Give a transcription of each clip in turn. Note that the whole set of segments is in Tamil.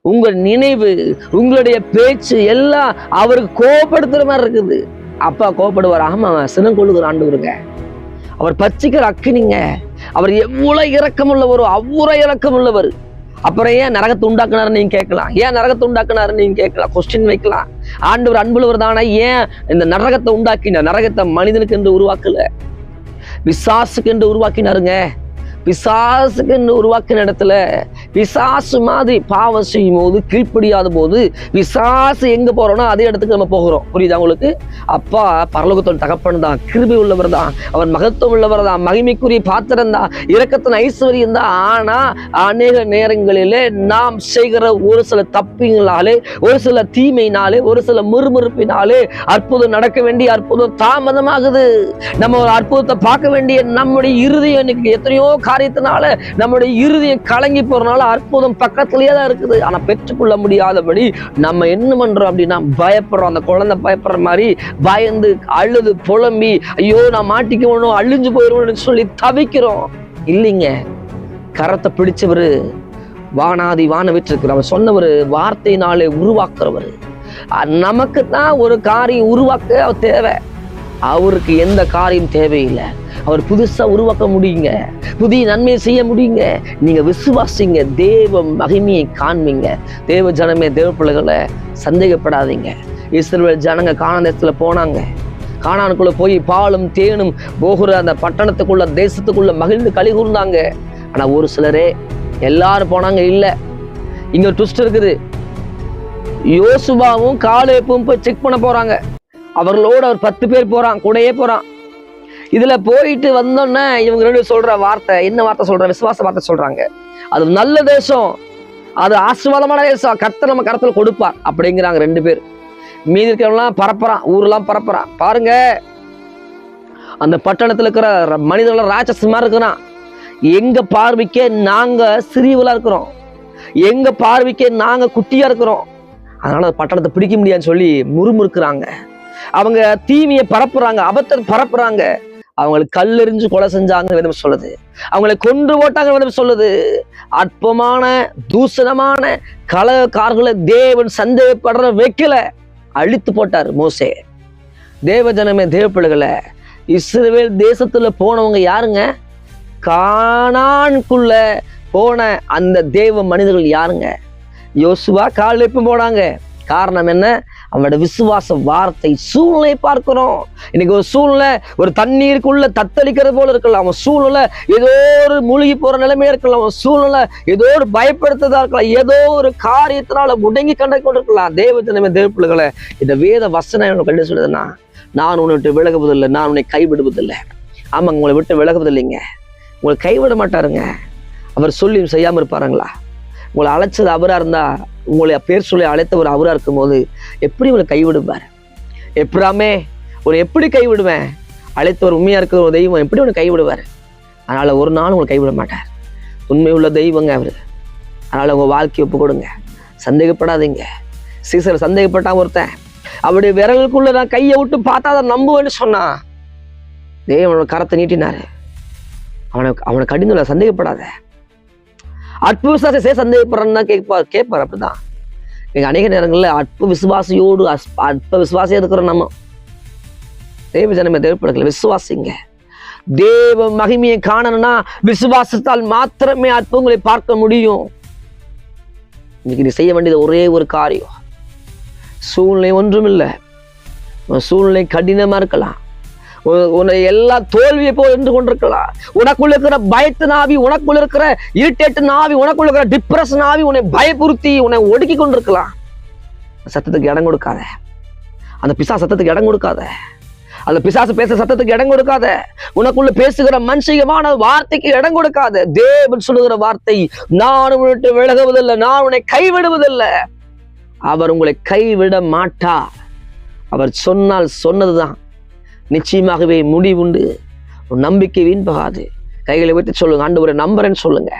உங்க நினைவு, உங்களுடைய பேச்சு எல்லாம் அவருக்கு கோபப்படுத்துற மாதிரி இருக்குது. அப்பா கோபப்படுவார், ஆமா சினம் கொள்ளுகிற ஆண்டவருங்க, அவர் பச்சிக்கிற அக்கினிங்க, அவர் எவ்வளவு இரக்கம் உள்ளவரோ அவ்வளவு இரக்கம் உள்ளவர். அப்புறம் ஏன் நரகத்தை உண்டாக்குனாரு நீங்க கேட்கலாம். ஏன் நரகத்தை உண்டாக்குனாரு நீங்க கேட்கலாம், கொஸ்டின் வைக்கலாம். ஆண்டவர் அன்புள்ளவர் தானே, ஏன் இந்த நரகத்தை உண்டாக்கினார்? நரகத்தை மனிதனுக்கு என்று உருவாக்கல, பிசாசுக்கு என்று உருவாக்கினாருங்க. பிசாசுக்கு என்று உருவாக்கின இடத்துல பிசாசு மாதிரி பாவம் செய்யும் போது, கீழ்ப்படியாத போது, பிசாசு எங்க போறோம்னா அதே இடத்துக்கு நம்ம போகிறோம். புரியுதா உங்களுக்கு? அப்பா பரலோகத்தோட தகப்பன் தான், கிருபை உள்ளவர் தான், அவர் மகத்துவம் உள்ளவர் தான், மகிமைக்குரிய பாத்திரம் தான், இரக்கத்தின் ஐஸ்வர்யம் தான். ஆனா அநேக நேரங்களிலே நாம் செய்கிற ஒரு சில தப்பிங்களாலே, ஒரு சில தீமையினாலே, ஒரு சில முறுமுறுப்பினாலே அற்புதம் நடக்க வேண்டிய அற்புதம் தாமதமாகுது. நம்ம ஒரு அற்புதத்தை பார்க்க வேண்டிய நம்முடைய இருதயம் இன்னைக்கு எத்தனையோ காரியத்தினால நம்முடைய இருதயம் கலங்கி போறதுனால அற்புதம் பக்கத்திலேயே தான் இருக்குது. ஆனா பெற்றுக்கொள்ள முடியாதபடி நம்ம என்ன பண்றோம் அப்படின்னா பயப்படுறோம். அந்த குழந்தை பயப்படுற மாதிரி பயந்து அழுது புலம்பி, ஐயோ நான் மாட்டிக்கணும், அழிஞ்சு போயிடுவோம்னு சொல்லி தவிக்கிறோம். இல்லைங்க, கரத்தை பிடிச்சவரு வானாதி வான விட்டிருக்கிறார். அவர் சொன்னவர் வார்த்தையினாலே உருவாக்குறவர். நமக்கு தான் ஒரு காரியம் உருவாக்க அவர் தேவை, அவருக்கு எந்த காரியம் தேவையில்லை. அவர் புதுசா உருவாக்க முடியுங்க, புதிய நன்மையை செய்ய முடியுங்க. நீங்க விசுவாசிங்க, தேவ மகிமையை காண்பீங்க. தேவ ஜனமே, தேவ பிள்ளைகளை சந்தேகப்படாதீங்க. இஸ்ரவேல் ஜனங்க கானான் தேசத்துல போனாங்க. கானானுக்குள்ள போய் பாலும் தேனும் போகிற அந்த பட்டணத்துக்குள்ள, தேசத்துக்குள்ள மகிழ்ந்து களி கூர்ந்தாங்க. ஆனா ஒரு சிலரே, எல்லாரும் போனாங்க இல்ல. இங்க ஒரு ட்விஸ்ட் இருக்குது. யோசுவாவும் காலேப்பும் போய் செக் பண்ண போறாங்க. அவர்களோடு அவர் 10 பேர் போறான், கூடயே போறான். இதுல போயிட்டு வந்தோன்னே இவங்க 2 சொல்ற வார்த்தை என்ன வார்த்தை சொல்ற? விசுவாச வார்த்தை சொல்றாங்க. அது நல்ல தேசம், அது ஆசீர்வாதமான தேசம், கர்த்தர் நம்ம கரத்துல கொடுப்பார் அப்படிங்கிறாங்க 2 பேர். மீதி இருக்கிறவங்களாம் பரப்புறான், ஊரெல்லாம் பரப்புறான். பாருங்க, அந்த பட்டணத்துல இருக்கிற மனிதர்கள் ராட்சசமா இருக்கிறான். எங்க பார்வைக்கே நாங்க சிறியவளா இருக்கிறோம், எங்க பார்வைக்கே நாங்க குட்டியா இருக்கிறோம், அதனால பட்டணத்தை பிடிக்க முடியாதுன்னு சொல்லி முறுமுறுக்குறாங்க. அவங்க தீமையை பரப்புறாங்க, அபத்தத்தை பரப்புறாங்க. அவங்களுக்கு கல்லெறிஞ்சு கொலை செஞ்சாங்க வேதம் சொல்லுது. அவங்களை கொன்று போட்டாங்க வேதம் சொல்லுது. அற்பமான தூசணமான கலகாரர்களை தேவன் சந்தேகப்படுற வைக்கல, அழித்து போட்டார் மோசே. தேவ ஜனமே, தேவ பிள்ளைகளை, இஸ்ரவேல் தேசத்துல போனவங்க யாருங்க? கானானுக்குள்ள போன அந்த தேவ மனிதர்கள் யாருங்க? யோசுவா காலேப்பு போனாங்க. காரணம் என்ன? அவனோட விசுவாச வார்த்தை. சூழ்நிலை பார்க்கிறோம். இன்னைக்கு ஒரு சூழ்நிலை ஒரு தண்ணீருக்குள்ள தத்தளிக்கிறது போல இருக்கலாம், அவன் சூழ்நிலை ஏதோ ஒரு மூழ்கி போற நிலைமையா இருக்கலாம், அவன் சூழ்நிலை ஏதோ ஒரு பயப்படுத்ததா இருக்கலாம், ஏதோ ஒரு காரியத்தினால முடங்கி கண்டு கொண்டிருக்கலாம். தேவ ஜனமே, தேவ பிள்ளைகளை, இந்த வேத வசனம் கண்டு சொல்லுதுன்னா, நான் உன்னை விட்டு விலகுவதில்லை, நான் உன்னை கைவிடுவதில்லை. ஆமாங்க, உங்களை விட்டு விலகுவதில்லைங்க, உங்களை கைவிட மாட்டாருங்க. அவர் சொல்லி செய்யாம இருப்பாருங்களா? உங்களை அழைச்சது அவரா இருந்தா, உங்களை பேர் சொல்லி அழைத்தவர் அவரா இருக்கும் போது எப்படி உங்களை கைவிடுவார்? எப்படாமே ஒரு எப்படி கைவிடுவேன்? அழைத்தவர் உண்மையா இருக்கிற ஒரு தெய்வம் எப்படி உன்னை கைவிடுவார்? அதனால ஒரு நாள் உங்களை கைவிட மாட்டார். உண்மை உள்ள தெய்வங்க அவரு. அதனால உங்க வாழ்க்கையை ஒப்பு கொடுங்க, சந்தேகப்படாதீங்க. சீசர் சந்தேகப்பட்டான் ஒருத்தன், அவருடைய விரலுக்குள்ள நான் கையை விட்டு பார்த்தா அதை நம்புவேன்னு சொன்னா, தேவனோட கரத்தை நீட்டினாரு. அவனை கடிந்துள்ள சந்தேகப்படாத. அற்ப விசுவாச சந்தேகப்படுறா கேட்பார். அப்படிதான் எங்க அநேக நேரங்கள்ல அற்ப விசுவாசியோடு அற்ப விசுவாசியா இருக்கிறோம் நம்ம. தேவ ஜனமே, தேவ பிள்ளைகளை, விசுவாசிங்க. தேவ மகிமையை காணணும்னா விசுவாசத்தால் மாத்திரமே அற்புதங்களை பார்க்க முடியும். இன்னைக்கு நீ செய்ய வேண்டியது ஒரே ஒரு காரியம். சூழ்நிலை ஒன்றுமில்லை, சூழ்நிலை கடினமா இருக்கலாம், உன்னை எல்லா தோல்வியை போல் இருந்து கொண்டிருக்கலாம், உனக்குள்ள இருக்கிற பயத்தின் ஆவி, உனக்குள்ள இருக்கிற இரிட்டேட்டின் ஆவி, உனக்குள்ள இருக்கிற டிப்ரெஷன் ஆவி உன்னை பயபுறுத்தி உன்னை ஒடுக்கி கொண்டிருக்கலாம். சத்தத்துக்கு இடம் கொடுக்காத, அந்த பிசாசு சத்தத்துக்கு இடம் கொடுக்காத, அந்த பிசாசு பேச சத்தத்துக்கு இடம் கொடுக்காத, உனக்குள்ள பேசுகிற மனுஷிகமான வார்த்தைக்கு இடம் கொடுக்காத. தேவன் சொல்லுகிற வார்த்தை, நான் உன்னை விட்டு விலகுவதில்லை, நான் உன்னை கைவிடுவதில்லை. அவர் உங்களை கைவிட மாட்டார். அவர் சொன்னால் சொன்னதுதான் நிச்சயமாகவே முடிவுண்டு. ஒரு நம்பிக்கை வீண்பகாது. கைகளை வைத்து சொல்லுங்க, ஆண்டவரை நம்புறேன்னு சொல்லுங்க.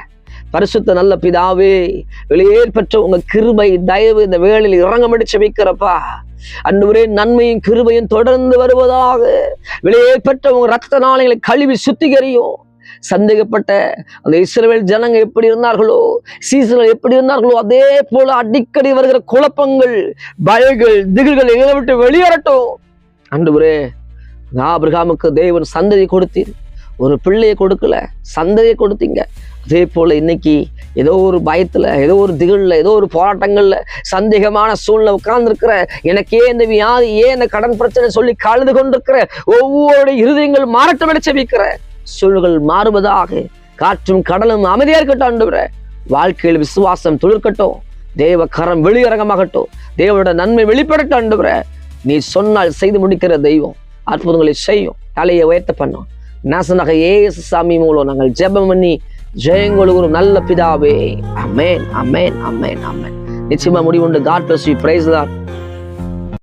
பரிசுத்த நல்ல பிதாவே, வெளியேற் பெற்ற உங்க கிருபை தயவு இந்த வேளையில் இறங்கமடிச்சு வைக்கிறப்பா. ஆண்டவரே, நன்மையும் கிருபையும் தொடர்ந்து வருவதாக. வெளியேற் பெற்ற உங்க ரத்த நாளங்களை கழுவி சுத்திகரியும். சந்தேகப்பட்ட அந்த இஸ்ரவேல் ஜனங்க எப்படி இருந்தார்களோ, சீசர்கள் எப்படி இருந்தார்களோ, அதே போல அடிக்கடி வருகிற குழப்பங்கள், பயங்கள், திகில்கள் எங்களை விட்டு வெளியேறட்டும். ஆண்டவரே, ஆபிரகாமுக்கு தேவன் சந்ததியை கொடுத்தீர், ஒரு பிள்ளையை கொடுக்கல, சந்ததியை கொடுத்தீங்க. அதே போல இன்னைக்கு ஏதோ ஒரு பயத்துல, ஏதோ ஒரு திகழ்ல, ஏதோ ஒரு போராட்டங்கள்ல, சந்தேகமான சூழ்நிலை உட்கார்ந்துருக்கிற, எனக்கே இந்த வியாதி, ஏன் இந்த கடன் பிரச்சனை சொல்லி கழுது கொண்டிருக்கிற ஒவ்வொரு இருதயங்கள் மாறட்டும் என செபிக்கிற. சூழ்நிலைகள் மாறுவதாக, காற்றும் கடலும் அமைதியா இருக்கட்டும் ஆண்டவரே. வாழ்க்கையில் விசுவாசம் துளிர்க்கட்டும், தேவ கரம் வெளியரங்கமாகட்டும், தேவனோட நன்மை வெளிப்படட்டும் ஆண்டவரே. நீ சொன்னால் செய்து முடிக்கிற தெய்வம் அற்புதங்களை செய்யும். தலையை உயர்த்த பண்ணும். நாசனாக இயேசு சாமி மூலம் நாங்கள் ஜெபம் பண்ணி ஜெயங்கொழுகுறோம் நல்ல பிதாவே. ஆமென், ஆமென், ஆமென், ஆமென். நிச்சயமா முடிவுண்டு. God bless you. Praise the Lord.